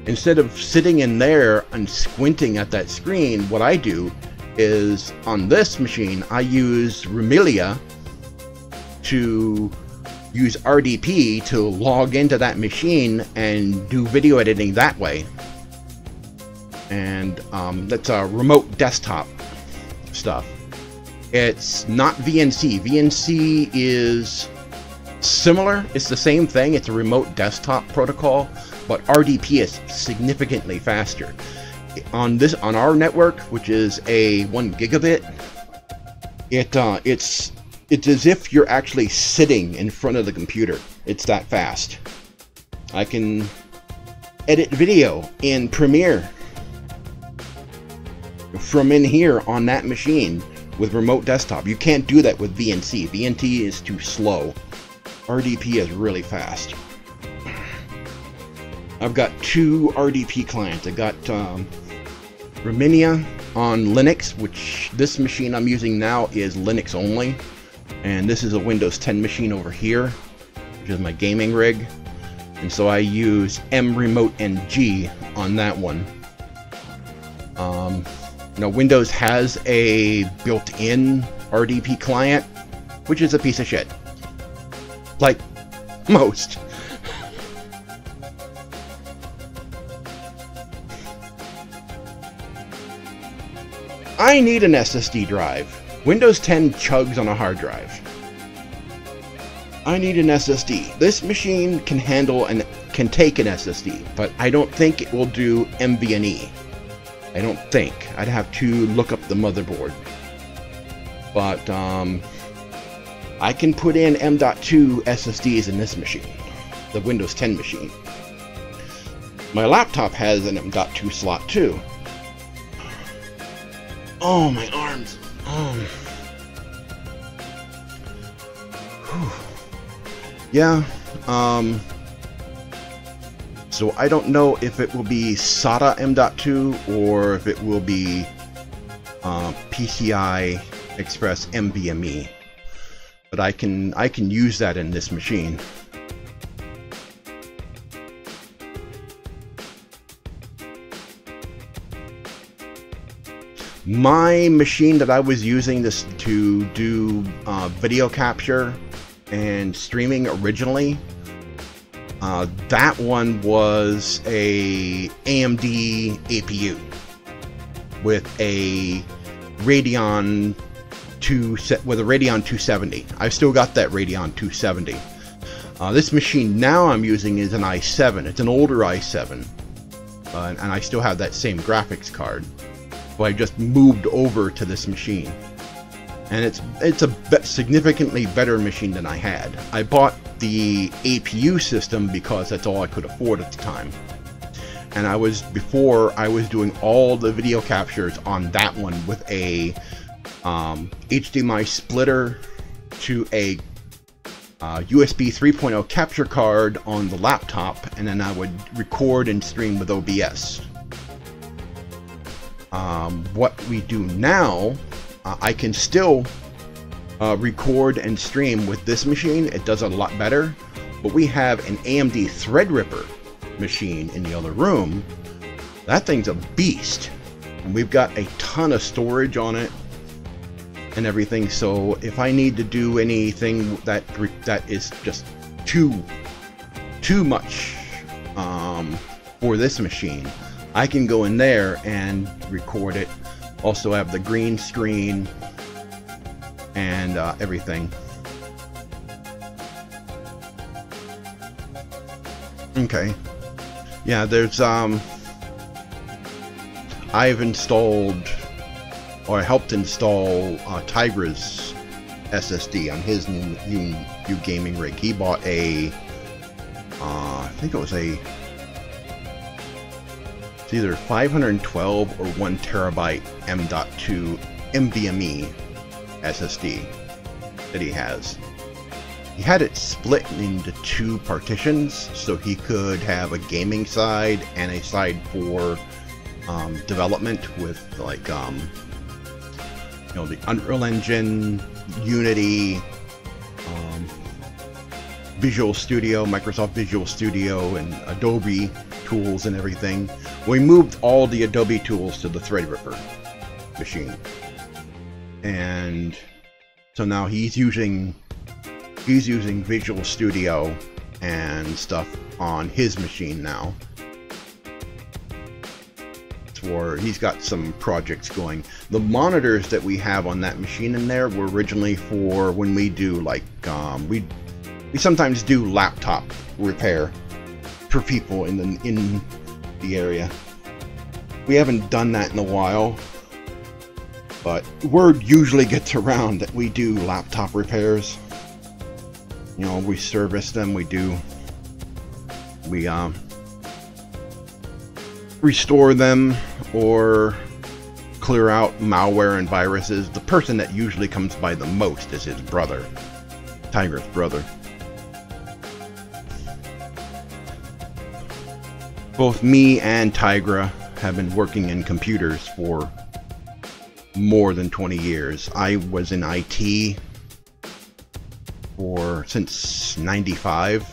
instead of sitting in there and squinting at that screen, what I do is, on this machine, I use Remilia to use RDP to log into that machine and do video editing that way. and that's a remote desktop stuff. It's not VNC. VNC is similar. It's the same thing. It's a remote desktop protocol, but RDP is significantly faster. On our network, which is a 1 gigabit, it's as if you're actually sitting in front of the computer. It's that fast. I can edit video in Premiere from in here on that machine with remote desktop. You can't do that with VNC. VNC is too slow. RDP is really fast. I've got 2 RDP clients. I got Reminia on Linux, which this machine I'm using now is Linux only. And this is a Windows 10 machine over here, which is my gaming rig. And so I use mRemoteNG on that one. Windows has a built-in RDP client, which is a piece of shit. Like most. I need an SSD drive. Windows 10 chugs on a hard drive. I need an SSD. This machine can handle and can take an SSD, but I don't think it will do NVMe. I don't think. I'd have to look up the motherboard. But I can put in M.2 SSDs in this machine, the Windows 10 machine. My laptop has an M.2 slot too. Oh, my arms. Yeah, so I don't know if it will be SATA M.2 or if it will be PCI Express NVMe, but I can use that in this machine. My machine that I was using this to do video capture and streaming originally, that one was a AMD APU with a Radeon 270. I've still got that Radeon 270. This machine now I'm using is an i7. It's an older i7, and I still have that same graphics card. So I just moved over to this machine, and it's a significantly better machine than I had. I bought the APU system because that's all I could afford at the time, and before I was doing all the video captures on that one with a HDMI splitter to a USB 3.0 capture card on the laptop, and then I would record and stream with OBS. What we do now, I can still record and stream with this machine. It does a lot better, but we have an AMD Threadripper machine in the other room. That thing's a beast, and we've got a ton of storage on it and everything. So if I need to do anything that is just too much for this machine, I can go in there and record it. Also have the green screen and everything. Okay. Yeah, there's I've installed, or I helped install Tygra's SSD on his new gaming rig. He bought a I think it was it's either 512 or 1 terabyte M.2 NVMe SSD that he has. He had it split into 2 partitions, so he could have a gaming side and a side for development with, like, the Unreal Engine, Unity, Visual Studio, Microsoft Visual Studio, and Adobe tools and everything. We moved all the Adobe tools to the Threadripper machine, and so now he's using Visual Studio and stuff on his machine now. That's for, he's got some projects going. The monitors that we have on that machine in there were originally for when we do like, we sometimes do laptop repair for people in the area. We haven't done that in a while, but word usually gets around that we do laptop repairs. You know, we service them, we restore them or clear out malware and viruses. The person that usually comes by the most is his brother, Tygra's brother. Both me and Tygra have been working in computers for more than 20 years. I was in IT since '95.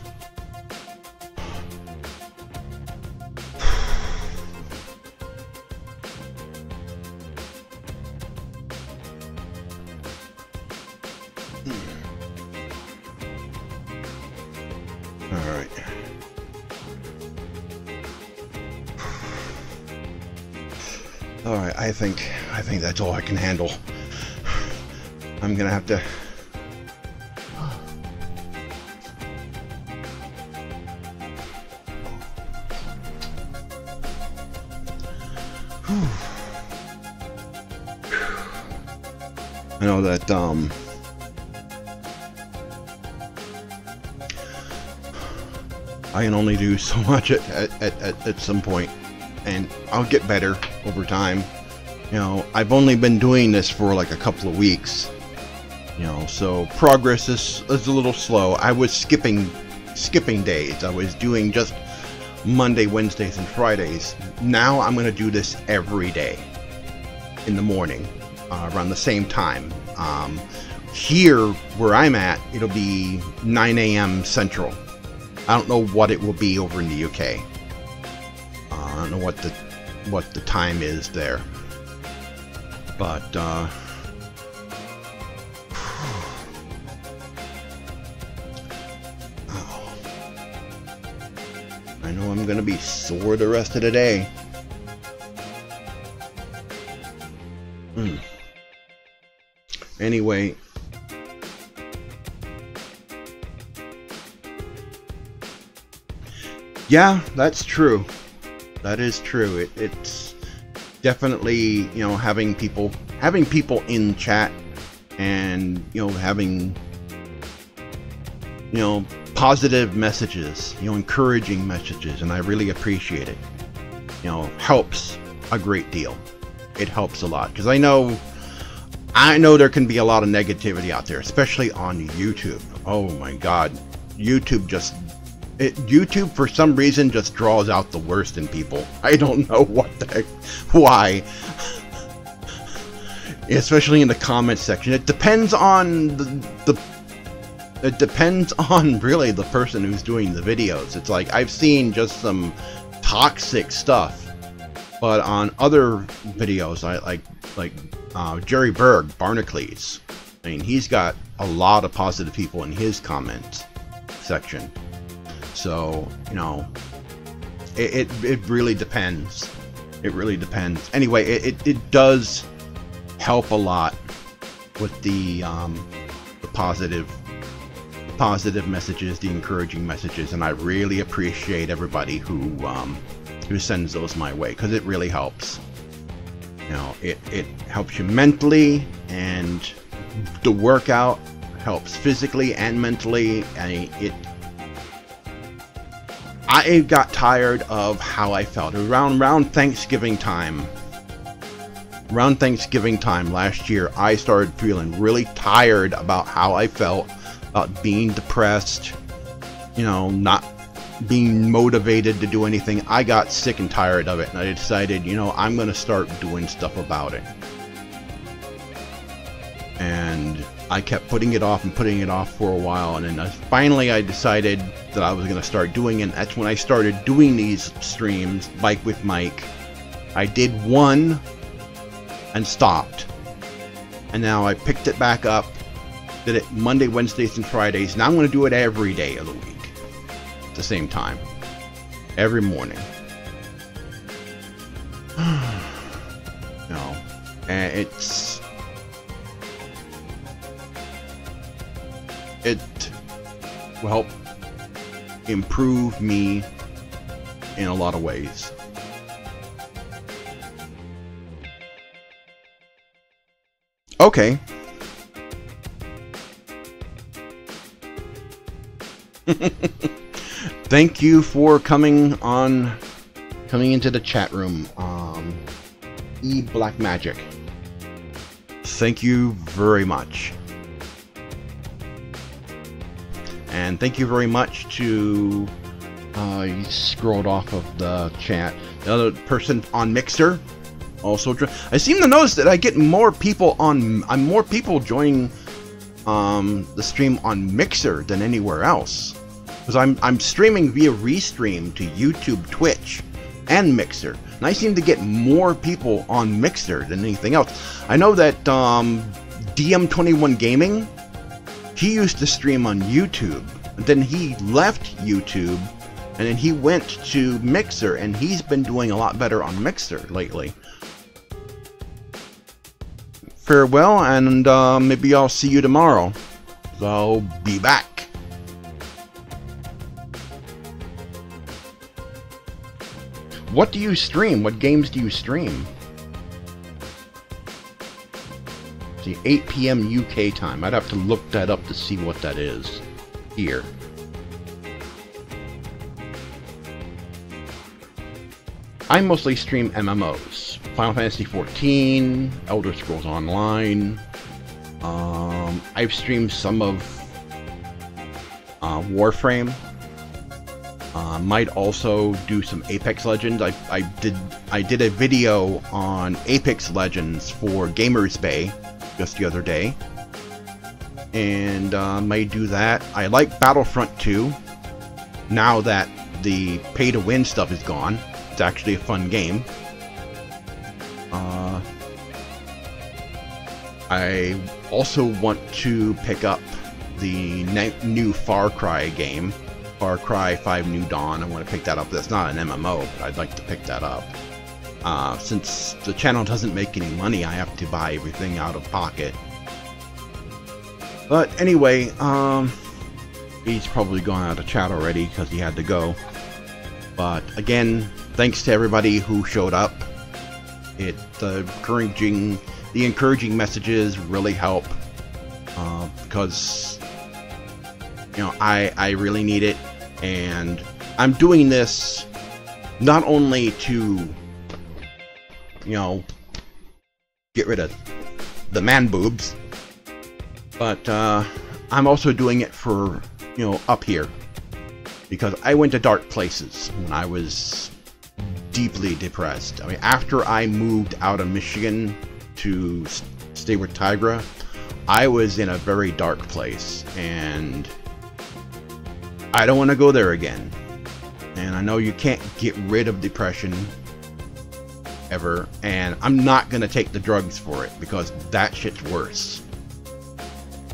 Alright, I think that's all I can handle. I'm gonna have to I know that I can only do so much at some point, and I'll get better over time. You know, I've only been doing this for like a couple of weeks, you know, so progress is a little slow. I was skipping days. I was doing just Monday, Wednesdays, and Fridays. Now I'm going to do this every day in the morning, around the same time. Here where I'm at, it'll be 9 a.m. Central. I don't know what it will be over in the UK. I don't know what the time is there, but oh, I know I'm gonna be sore the rest of the day. Anyway, yeah, that's true. That is true. It's definitely, you know, having people in chat, and you know, having, you know, positive messages, you know, encouraging messages, and I really appreciate it. You know, helps a great deal. It helps a lot, because I know there can be a lot of negativity out there, especially on YouTube. Oh my God, YouTube for some reason just draws out the worst in people. I don't know why. Especially in the comment section. It depends on it depends on really the person who's doing the videos. It's like I've seen just some toxic stuff, but on other videos, I like Jerry Berg, Barnacles. I mean, he's got a lot of positive people in his comment section. So, you know, it really depends. It really depends. Anyway, it does help a lot with the positive messages, the encouraging messages, and I really appreciate everybody who sends those my way, because it really helps. You know, it helps you mentally, and the workout helps physically and mentally. I got tired of how I felt around Thanksgiving time. Around Thanksgiving time last year, I started feeling really tired about how I felt, about being depressed, you know, not being motivated to do anything. I got sick and tired of it, and I decided, you know, I'm going to start doing stuff about it. And I kept putting it off and putting it off for a while, and then finally I decided that I was going to start doing it. And that's when I started doing these streams, Bike with Mike. I did one and stopped, and now I picked it back up, did it Monday, Wednesdays, and Fridays. Now I'm going to do it every day of the week at the same time, every morning. You know, and it will help improve me in a lot of ways. Okay. Thank you for coming into the chat room, Black Magic. Thank you very much. And thank you very much to you scrolled off of the chat. The other person on Mixer also. I seem to notice that I get more people more people joining the stream on Mixer than anywhere else. Because I'm streaming via Restream to YouTube, Twitch, and Mixer, and I seem to get more people on Mixer than anything else. I know that DM21 Gaming, he used to stream on YouTube, and then he left YouTube, and then he went to Mixer, and he's been doing a lot better on Mixer lately. Farewell, and maybe I'll see you tomorrow. So I'll be back. What do you stream? What games do you stream? See, 8 PM UK time. I'd have to look that up to see what that is. Here. I mostly stream MMOs. Final Fantasy XIV, Elder Scrolls Online. I've streamed some of Warframe. Might also do some Apex Legends. I did a video on Apex Legends for Gamers Bay just the other day, and might do that. I like Battlefront 2. Now that the pay-to-win stuff is gone, it's actually a fun game. I also want to pick up the new Far Cry game. Far Cry 5 New Dawn. I want to pick that up. That's not an MMO, but I'd like to pick that up. Since the channel doesn't make any money, I have to buy everything out of pocket. But anyway, he's probably gone out of chat already because he had to go. But again, thanks to everybody who showed up. The encouraging messages really help, because you know I really need it. And I'm doing this not only to, you know, get rid of the man boobs, but I'm also doing it for, you know, up here. Because I went to dark places when I was deeply depressed. I mean, after I moved out of Michigan to stay with Tygra, I was in a very dark place, and I don't want to go there again. And I know you can't get rid of depression ever, and I'm not going to take the drugs for it, because that shit's worse.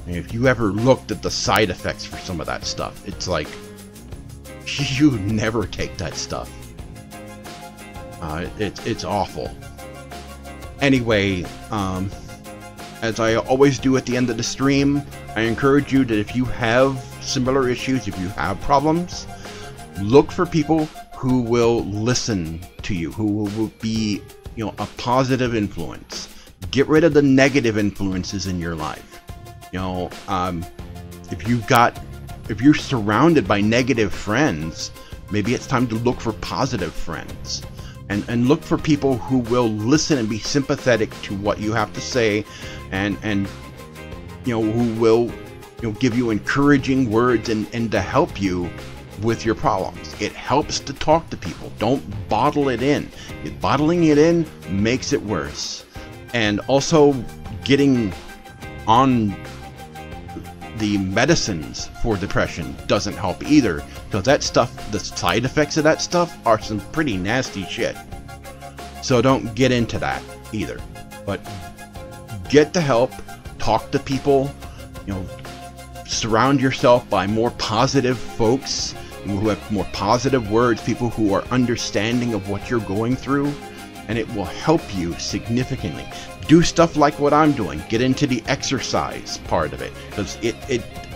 And if you ever looked at the side effects for some of that stuff, it's like, you never take that stuff. It's awful. Anyway, as I always do at the end of the stream, I encourage you that if you have similar issues, if you have problems, look for people who will listen to you, who will be, you know, a positive influence. Get rid of the negative influences in your life. You know, if you're surrounded by negative friends, maybe it's time to look for positive friends. And look for people who will listen and be sympathetic to what you have to say, and you know, who will, you know, give you encouraging words and to help you with your problems. It helps to talk to people. Don't bottle it in. Bottling it in makes it worse. And also getting on the medicines for depression doesn't help either, because that stuff, the side effects of that stuff are some pretty nasty shit. So don't get into that either. But get the help, talk to people, you know, surround yourself by more positive folks who have more positive words, people who are understanding of what you're going through, and it will help you significantly. Do stuff like what I'm doing. Get into the exercise part of it, because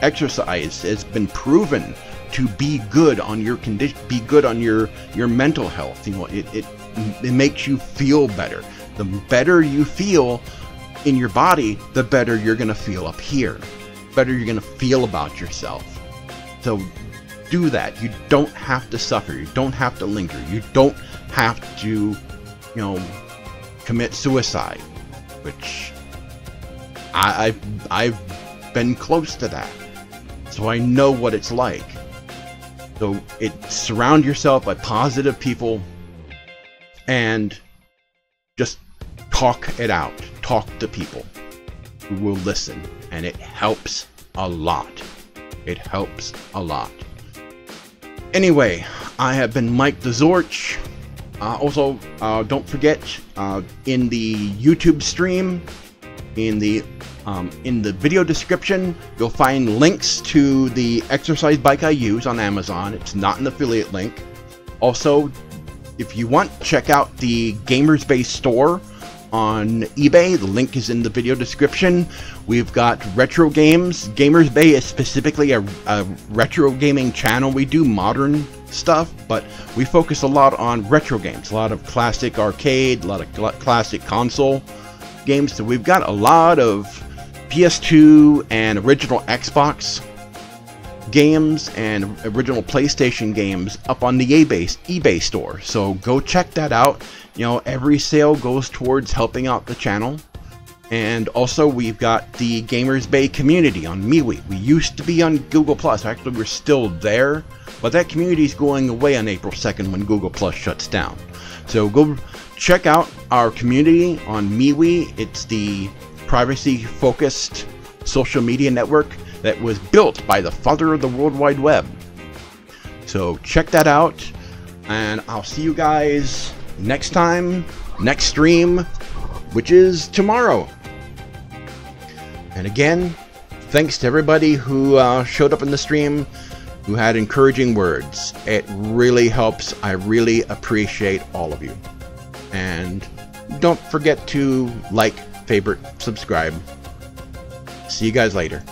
exercise has been proven to be good on your condition, be good on your mental health. You know, it makes you feel better. The better you feel in your body, the better you're gonna feel up here. Better you're gonna feel about yourself. So do that. You don't have to suffer. You don't have to linger. You don't have to, you know, commit suicide, which I've been close to that, so I know what it's like. So surround yourself by positive people and just talk it out. Talk to people who will listen, and it helps a lot. It helps a lot. Anyway, I have been Mike TheZorch. Also, don't forget, in the YouTube stream, in the video description, you'll find links to the exercise bike I use on Amazon. It's not an affiliate link. Also, if you want, check out the Gamers Bay store on eBay. The link is in the video description. We've got retro games. Gamers Bay is specifically a retro gaming channel. We do modern stuff, but we focus a lot on retro games, a lot of classic arcade, a lot of classic console games. So we've got a lot of PS2 and original Xbox games and original PlayStation games up on the eBay store. So go check that out. You know, every sale goes towards helping out the channel. And also, we've got the Gamers Bay community on MeWe. We used to be on Google+. Actually, we're still there, but that community is going away on April 2nd when Google+ shuts down. So go check out our community on MeWe. It's the privacy-focused social media network that was built by the father of the World Wide Web. So check that out, and I'll see you guys next time, next stream, which is tomorrow. And again, thanks to everybody who showed up in the stream, who had encouraging words. It really helps. I really appreciate all of you. And don't forget to like, favorite, subscribe. See you guys later.